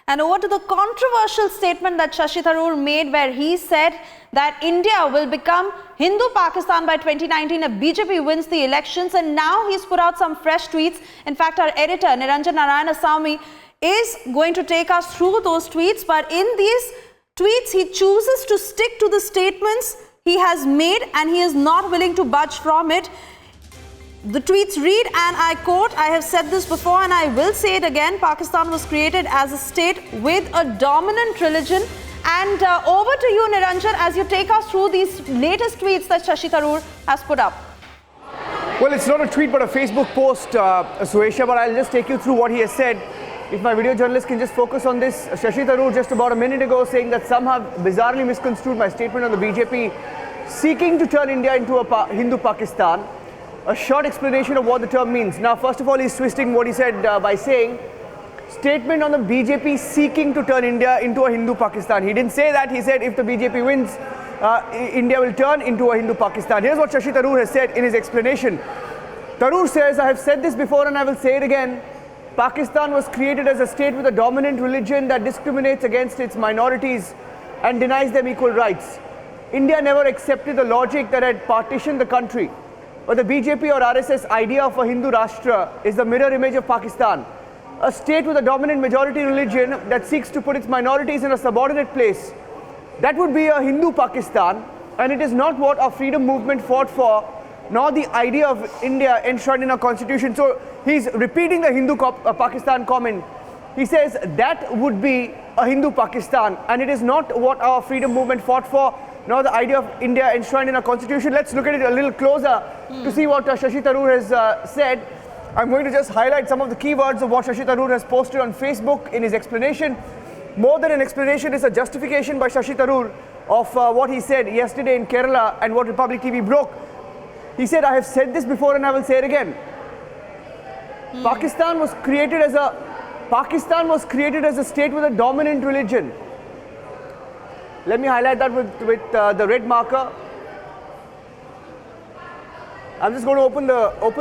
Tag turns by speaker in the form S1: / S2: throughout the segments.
S1: And over to the controversial statement that Shashi Tharoor made, where he said that India will become Hindu-Pakistan by 2019 if BJP wins the elections. And now he's put out some fresh tweets. In fact, our editor, Niranjan Narayanasamy, is going to take us through those tweets. But in these tweets, he chooses to stick to the statements he has made and he is not willing to budge from it. The tweets read, and I quote, "I have said this before and I will say it again, Pakistan was created as a state with a dominant religion." And over to you, Niranjan, as you take us through these latest tweets that Shashi Tharoor has put up.
S2: Well, it's not a tweet but a Facebook post, Suesha, but I'll just take you through what he has said. If my video journalist can just focus on this. Shashi Tharoor just about a minute ago saying that some have bizarrely misconstrued my statement on the BJP seeking to turn India into a Hindu-Pakistan. A short explanation of what the term means. Now, first of all, he's twisting what he said by saying statement on the BJP seeking to turn India into a Hindu-Pakistan. He didn't say that. He said if the BJP wins, India will turn into a Hindu-Pakistan. Here's what Shashi Tharoor has said in his explanation. Tharoor says, "I have said this before and I will say it again. Pakistan was created as a state with a dominant religion that discriminates against its minorities and denies them equal rights. India never accepted the logic that had partitioned the country. But the BJP or RSS idea of a Hindu Rashtra is the mirror image of Pakistan, a state with a dominant majority religion that seeks to put its minorities in a subordinate place. That would be a Hindu Pakistan, and it is not what our freedom movement fought for, nor the idea of India enshrined in our constitution." So he's repeating the Hindu Pakistan comment. He says that would be a Hindu Pakistan, and it is not what our freedom movement fought for, nor the idea of India enshrined in our constitution. Let's look at it a little closer to see what Shashi Tharoor has said. I'm going to just highlight some of the keywords of what Shashi Tharoor has posted on Facebook in his explanation. More than an explanation, is a justification by Shashi Tharoor of what he said yesterday in Kerala and what Republic TV broke. He said, "I have said this before and I will say it again. Pakistan was created as a state with a dominant religion." Let me highlight that with the red marker. I'm just going to open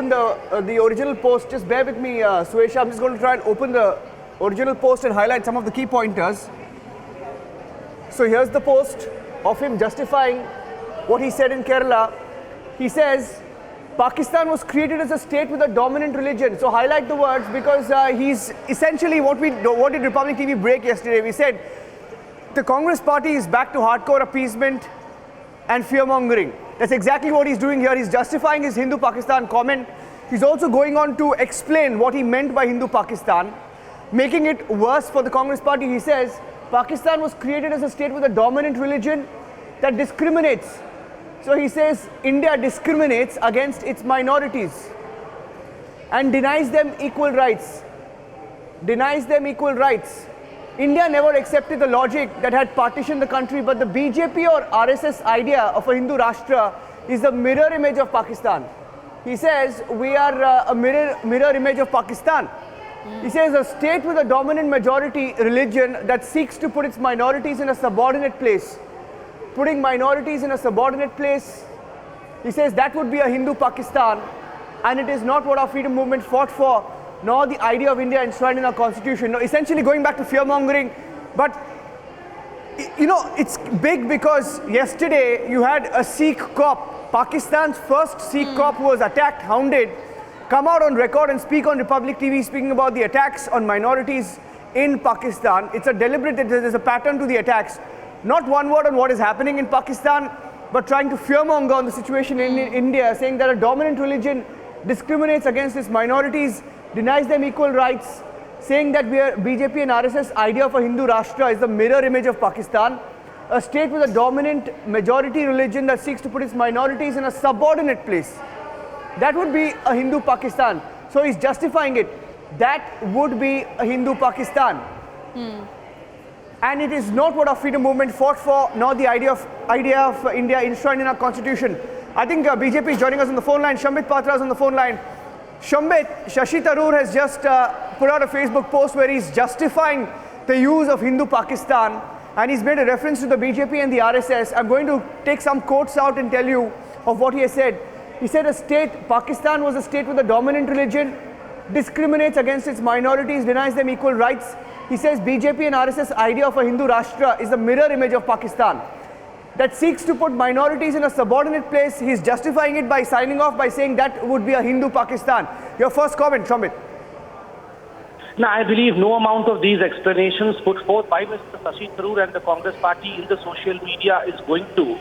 S2: the original post. Just bear with me, Suesha. I'm just going to try and open the original post and highlight some of the key pointers. So here's the post of him justifying what he said in Kerala. He says, "Pakistan was created as a state with a dominant religion." So highlight the words, because he's essentially what did Republic TV break yesterday? We said the Congress party is back to hardcore appeasement and fear-mongering. That's exactly what he's doing here. He's justifying his Hindu-Pakistan comment. He's also going on to explain what he meant by Hindu-Pakistan, making it worse for the Congress party. He says, Pakistan was created as a state with a dominant religion that discriminates. So he says India discriminates against its minorities and denies them equal rights. Denies them equal rights. India never accepted the logic that had partitioned the country, but the BJP or RSS idea of a Hindu Rashtra is the mirror image of Pakistan. He says we are a mirror image of Pakistan. He says a state with a dominant majority religion that seeks to put its minorities in a subordinate place. Putting minorities in a subordinate place, he says that would be a Hindu Pakistan, and it is not what our freedom movement fought for, nor the idea of India enshrined in our constitution. No, essentially going back to fear-mongering. But you know, it's big because yesterday you had a Sikh cop, Pakistan's first Sikh cop who was attacked, hounded, come out on record and speak on Republic TV speaking about the attacks on minorities in Pakistan. It's a deliberate, there's a pattern to the attacks. Not one word on what is happening in Pakistan, but trying to fearmonger on the situation in India, saying that a dominant religion discriminates against its minorities, denies them equal rights, saying that BJP and RSS idea of a Hindu Rashtra is the mirror image of Pakistan, a state with a dominant majority religion that seeks to put its minorities in a subordinate place. That would be a Hindu Pakistan. So he's justifying it. That would be a Hindu Pakistan. And it is not what our freedom movement fought for, nor the idea of India enshrined in our constitution. I think BJP is joining us on the phone line. Shambit Patra is on the phone line. Shambit, Shashi Tharoor has just put out a Facebook post where he's justifying the use of Hindu Pakistan, and he's made a reference to the BJP and the RSS. I'm going to take some quotes out and tell you of what he has said. He said Pakistan was a state with a dominant religion, discriminates against its minorities, denies them equal rights. He says BJP and RSS idea of a Hindu Rashtra is the mirror image of Pakistan that seeks to put minorities in a subordinate place. He's justifying it by signing off by saying that would be a Hindu Pakistan. Your first comment, Shambit.
S3: Now, I believe no amount of these explanations put forth by Mr. Shashi Tharoor and the Congress party in the social media is going to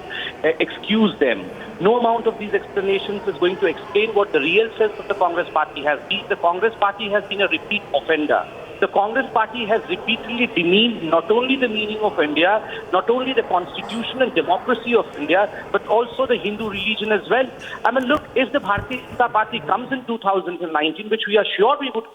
S3: excuse them. No amount of these explanations is going to explain what the real sense of the Congress party has been. The Congress party has been a repeat offender. The Congress party has repeatedly demeaned not only the meaning of India, not only the constitution and democracy of India, but also the Hindu religion as well. I mean, look, if the Bharatiya Janata Party comes in 2019, which we are sure we would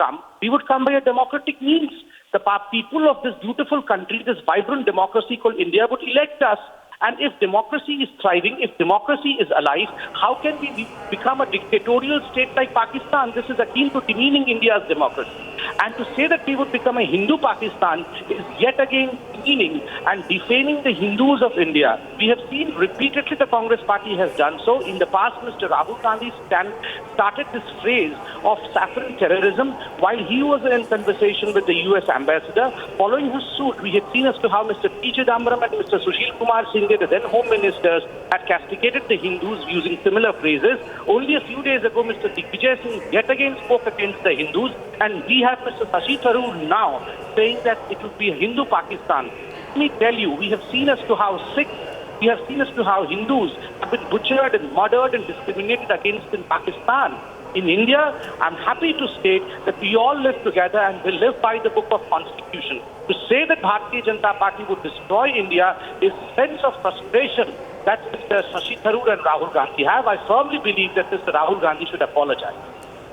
S3: come by a democratic means. The people of this beautiful country, this vibrant democracy called India, would elect us. And if democracy is thriving, if democracy is alive, how can we become a dictatorial state like Pakistan? This is akin to demeaning India's democracy. And to say that we would become a Hindu Pakistan is yet again demeaning and defaming the Hindus of India. We have seen repeatedly the Congress party has done so. In the past, Mr. Rahul Gandhi started this phrase of saffron terrorism while he was in conversation with the US ambassador. Following his suit, we had seen as to how Mr. P. Chidambaram and Mr. Sushil Kumar Singh, the then home ministers, had castigated the Hindus using similar phrases. Only a few days ago, Mr. Digvijay Singh yet again spoke against the Hindus, and we have Mr. Shashi Tharoor now saying that it would be a Hindu Pakistan. Let me tell you, we have seen as to how we have seen as to how Hindus have been butchered and murdered and discriminated against in Pakistan. In India, I'm happy to state that we all live together and we live by the book of Constitution. To say that Bharatiya Janata Party would destroy India is a sense of frustration that Mr. Shashi Tharoor and Rahul Gandhi have. I firmly believe that Mr. Rahul Gandhi should apologize.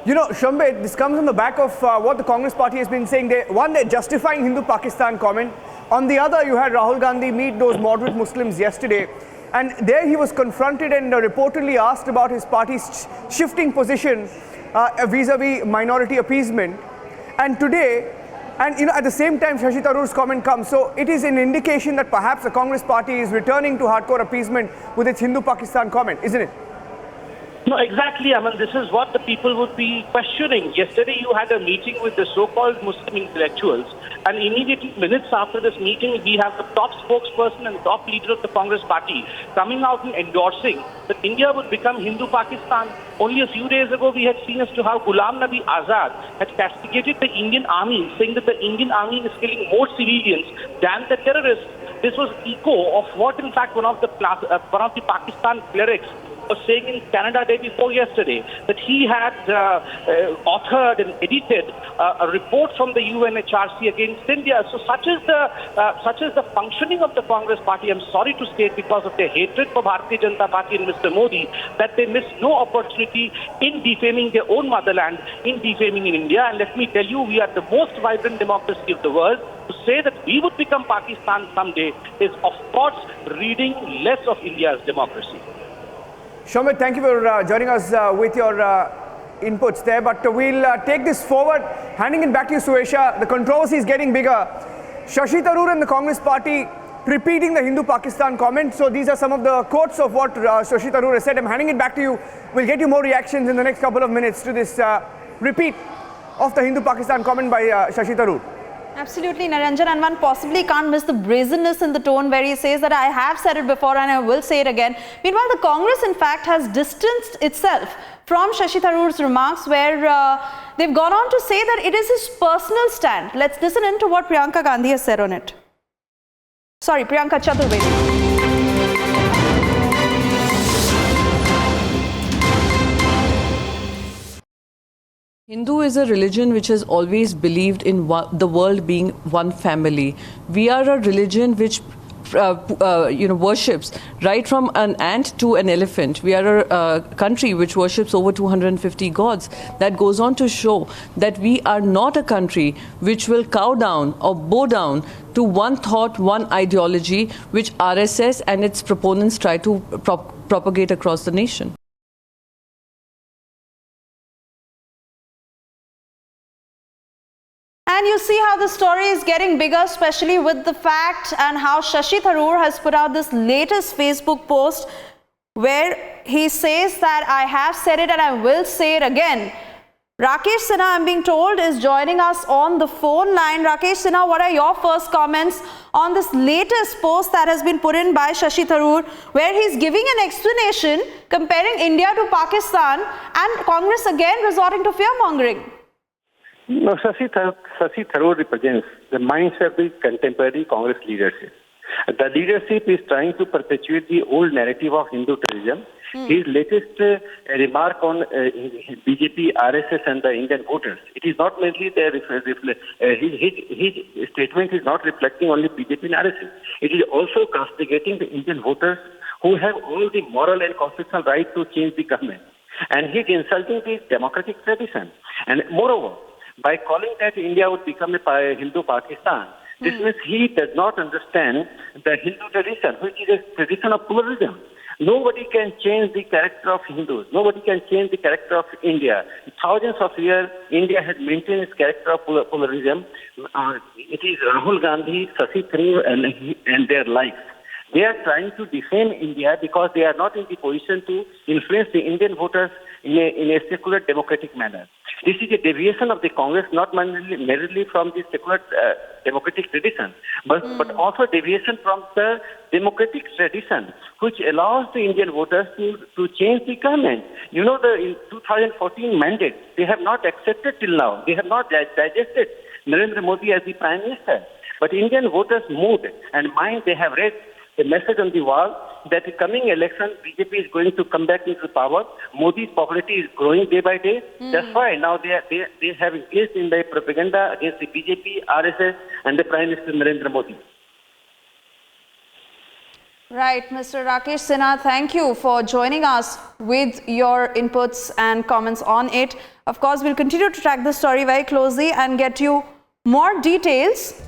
S2: You know, Shambit, this comes on the back of what the Congress party has been saying. They're justifying Hindu Pakistan comment. On the other, you had Rahul Gandhi meet those moderate Muslims yesterday. And there he was confronted and reportedly asked about his party's shifting position vis-a-vis minority appeasement. And today, and you know, at the same time, Shashi Tharoor's comment comes. So it is an indication that perhaps the Congress party is returning to hardcore appeasement with its Hindu Pakistan comment, isn't it?
S3: No, exactly. I mean, this is what the people would be questioning. Yesterday, you had a meeting with the so-called Muslim intellectuals, and immediately, minutes after this meeting, we have the top spokesperson and top leader of the Congress party coming out and endorsing that India would become Hindu Pakistan. Only a few days ago, we had seen as to how Ghulam Nabi Azad had castigated the Indian army, saying that the Indian army is killing more civilians than the terrorists. This was echo of what, in fact, one of the Pakistan clerics was saying in Canada day before yesterday, that he had authored and edited a report from the UNHRC against India. So such is the functioning of the Congress party. I'm sorry to state, because of their hatred for Bharatiya Janata Party and Mr. Modi, that they miss no opportunity in defaming their own motherland, in defaming in India. And let me tell you, we are the most vibrant democracy of the world. To say that we would become Pakistan someday is, of course, reading less of India's democracy.
S2: Shambit, thank you for joining us with your inputs there. But we'll take this forward, handing it back to you, Suesha. The controversy is getting bigger. Shashi Tharoor and the Congress party repeating the Hindu Pakistan comment. So these are some of the quotes of what Shashi Tharoor has said. I'm handing it back to you. We'll get you more reactions in the next couple of minutes to this repeat of the Hindu Pakistan comment by Shashi Tharoor.
S1: Absolutely, Niranjan, and one possibly can't miss the brazenness in the tone where he says that I have said it before and I will say it again. Meanwhile, the Congress, in fact, has distanced itself from Shashi Tharoor's remarks, where they've gone on to say that it is his personal stand. Let's listen in to what Priyanka Gandhi has said on it. Sorry, Priyanka Chaturvedi.
S4: Hindu is a religion which has always believed in the world being one family. We are a religion which worships right from an ant to an elephant. We are a country which worships over 250 gods. That goes on to show that we are not a country which will cow down or bow down to one thought, one ideology, which RSS and its proponents try to propagate across the nation.
S1: And you see how the story is getting bigger, especially with the fact and how Shashi Tharoor has put out this latest Facebook post where he says that I have said it and I will say it again. Rakesh Sinha, I'm being told, is joining us on the phone line. Rakesh Sinha, what are your first comments on this latest post that has been put in by Shashi Tharoor, where he's giving an explanation comparing India to Pakistan and Congress again resorting to fear-mongering?
S3: No, Shashi Tharoor represents the mindset of the contemporary Congress leadership. The leadership is trying to perpetuate the old narrative of Hindu terrorism. His latest remark on BJP, RSS and the Indian voters, it is not merely his statement is not reflecting only BJP and RSS. It is also castigating the Indian voters who have all the moral and constitutional right to change the government. And he's insulting the democratic tradition. And moreover, by calling that India would become a Hindu Pakistan, this means he does not understand the Hindu tradition, which is a tradition of pluralism. Nobody can change the character of Hindus. Nobody can change the character of India. Thousands of years, India has maintained its character of pluralism. It is Rahul Gandhi, Shashi Tharoor, and their likes. They are trying to defame India because they are not in the position to influence the Indian voters in a secular democratic manner. This is a deviation of the Congress, not merely from the secular democratic tradition, but also deviation from the democratic tradition, which allows the Indian voters to change the government. You know, in 2014 mandate, they have not accepted till now. They have not digested Narendra Modi as the Prime Minister. But Indian voters moved and mind they have read the message on the wall that the coming election, BJP is going to come back into power. Modi's popularity is growing day by day. That's why now they have engaged in the propaganda against the BJP, RSS, and the Prime Minister Narendra Modi.
S1: Right, Mr. Rakesh Sinha, thank you for joining us with your inputs and comments on it. Of course, we'll continue to track this story very closely and get you more details